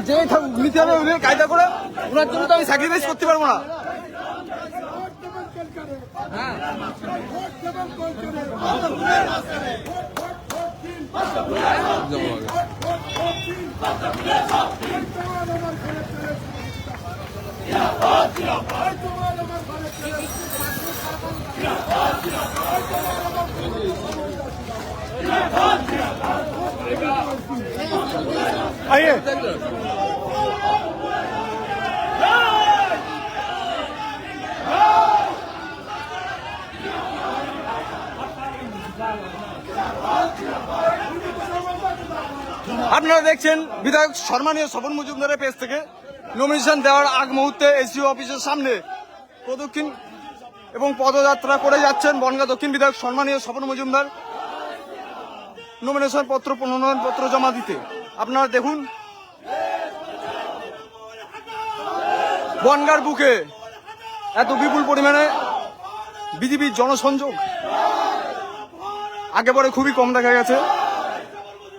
যে নিতে হবে কায়দা করে ওনার জন্য তো আমি স্যাক্রিফাইস করতে পারবো না। आइए আপনারা দেখছেন বিধায়ক সম্মানীয় স্বপন মজুমদারের পেজ থেকে নমিনেশন দেওয়ার আগ মুহূর্তে এসডিও অফিসের সামনে প্রদক্ষিণ এবং পদযাত্রা করে যাচ্ছেন বনগাঁ দক্ষিণ বিধায়ক সম্মানীয় স্বপন মজুমদার নমিনেশন পত্র প্রণয়ন পত্র জমা দিতে। আপনারা দেখুন বনগাঁর বুকে এত বিপুল পরিমাণে বিজেপির জনসংযোগ আগে পরে খুবই কম দেখা গেছে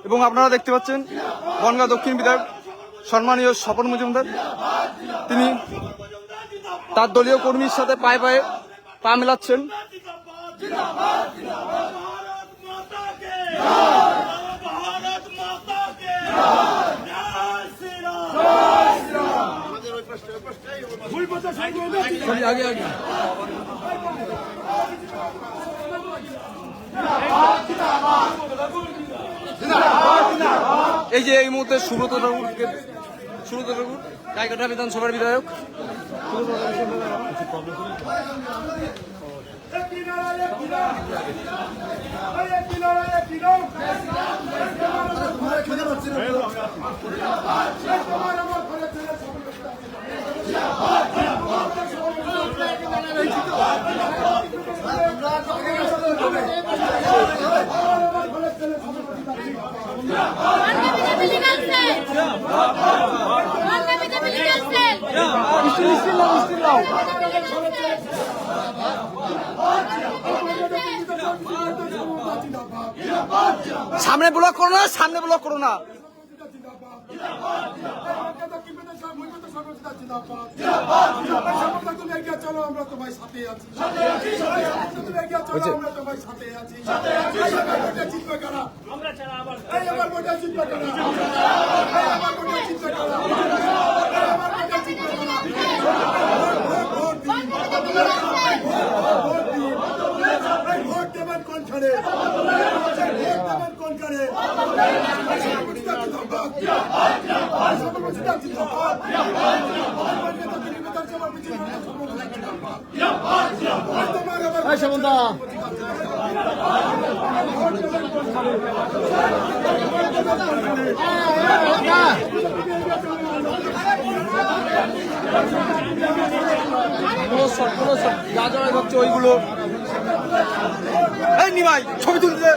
এবং আপনারা দেখতে পাচ্ছেন বনগাঁ দক্ষিণ বিধায়ক সম্মানীয় স্বপন মজুমদার তিনি তার দলীয় কর্মীর সাথে পায়ে পায়ে পা মেলাচ্ছেন। আগে আগে এই যে এই মুহূর্তে সুব্রত ঠাকুর গাইঘাটা বিধানসভার বিধায়ক সামনে ব্লক করো না, সামনে ব্লক করো না। চলো আমরা তোমার সাথে আছি, যা যা ভাবছে ওইগুলো নিমাই ছবি তুলতে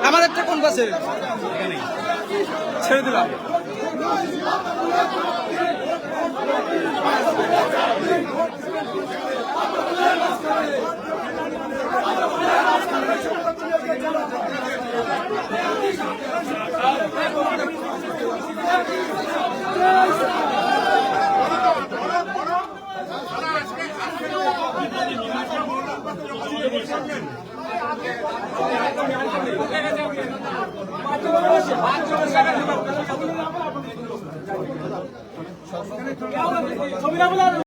আমার একটা কোন পাশে ছেড়ে দিলাম। ছবি